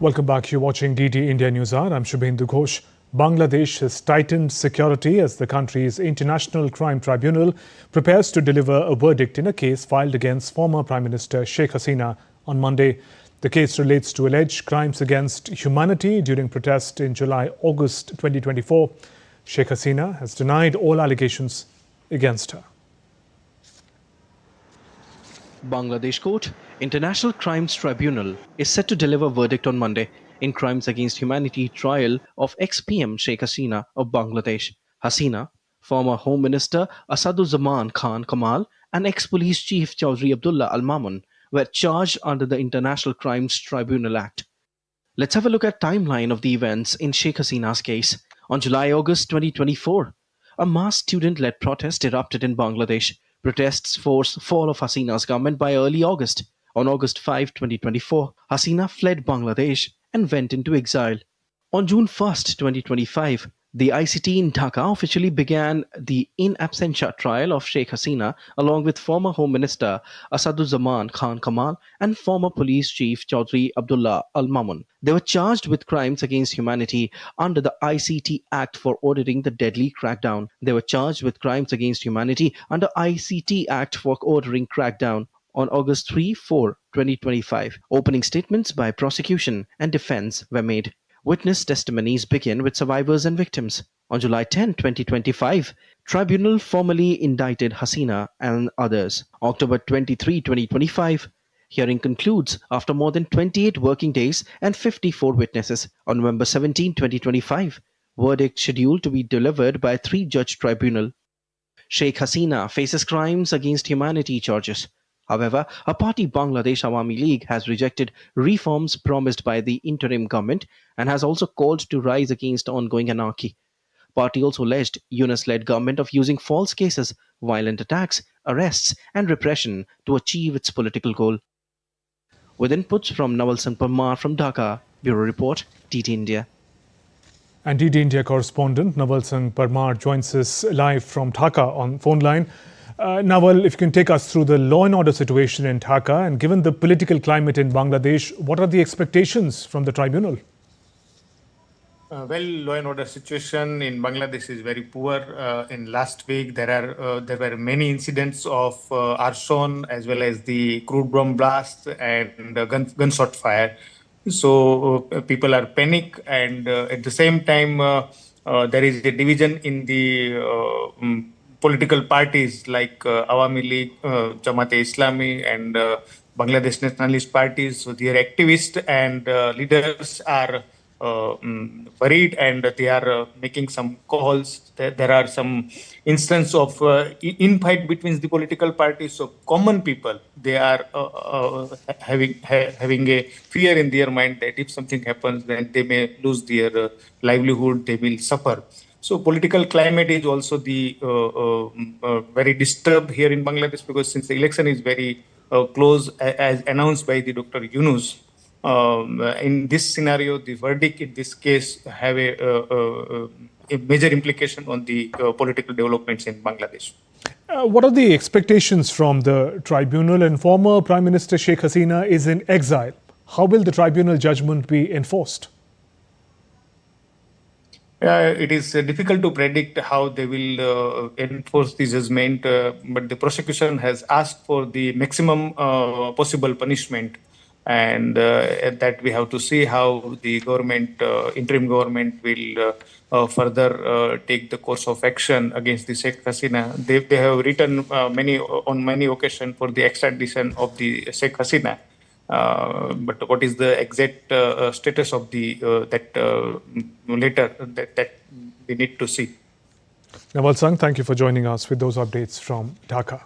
Welcome back. You're watching DD India News Hour. I'm Shubhendu Ghosh. Bangladesh has tightened security as the country's International Crimes Tribunal prepares to deliver a verdict in a case filed against former Prime Minister Sheikh Hasina on Monday. The case relates to alleged crimes against humanity during protest in July-August 2024. Sheikh Hasina has denied all allegations against her. Bangladesh Court, International Crimes Tribunal, is set to deliver verdict on Monday in crimes against humanity trial of ex-PM Sheikh Hasina of Bangladesh. Hasina, former Home Minister Asaduzzaman Khan Kamal and ex-police chief Chaudhry Abdullah Al Mamun were charged under the International Crimes Tribunal Act. Let's have a look at timeline of the events in Sheikh Hasina's case. On July-August 2024, a mass student-led protest erupted in Bangladesh. Protests forced fall of Hasina's government by early August. On August 5, 2024, Hasina fled Bangladesh and went into exile. On June 1, 2025, the ICT in Dhaka officially began the in absentia trial of Sheikh Hasina along with former Home Minister Asaduzzaman Khan Kamal and former police chief Chaudhry Abdullah Al Mamun. They were charged with crimes against humanity under the ICT Act for ordering the deadly crackdown. They were charged with crimes against humanity under ICT Act for ordering crackdown. On August 3-4, 2025, opening statements by prosecution and defense were made. Witness testimonies begin with survivors and victims. On July 10, 2025, Tribunal formally indicted Hasina and others. October 23, 2025, hearing concludes after more than 28 working days and 54 witnesses. On November 17, 2025, verdict scheduled to be delivered by a 3-judge tribunal. Sheikh Hasina faces crimes against humanity charges. However, her party Bangladesh Awami League has rejected reforms promised by the interim government and has also called to rise against ongoing anarchy. Party also alleged Yunus-led government of using false cases, violent attacks, arrests and repression to achieve its political goal. With inputs from Naval Singh Parmar from Dhaka, Bureau Report, DD India. And DD India correspondent Naval Singh Parmar joins us live from Dhaka on phone line. Naval, if you can take us through the law and order situation in Dhaka, and given the political climate in Bangladesh, what are the expectations from the tribunal? Well, law and order situation in Bangladesh is very poor. In last week, there were many incidents of arson as well as the crude bomb blast and gunshot fire. So people are panic, and at the same time, there is a division in the political parties like Awami League, Jamaat-e-Islami and Bangladesh Nationalist parties. So their activists and leaders are worried, and they are making some calls. There are some instances of infight between the political parties. So common people, they are having a fear in their mind that if something happens, then they may lose their livelihood, they will suffer. So political climate is also the very disturbed here in Bangladesh, because since the election is very close, as announced by the Dr. Yunus, in this scenario, the verdict in this case have a major implication on the political developments in Bangladesh. What are the expectations from the tribunal? And former Prime Minister Sheikh Hasina is in exile. How will the tribunal judgment be enforced? It is difficult to predict how they will enforce the judgment, but the prosecution has asked for the maximum possible punishment, and that we have to see how the government, interim government, will further take the course of action against the Sheikh Hasina. They have written on many occasions for the extradition of the Sheikh Hasina. But what is the exact status of the that letter that we need to see? Naval Singh, thank you for joining us with those updates from Dhaka.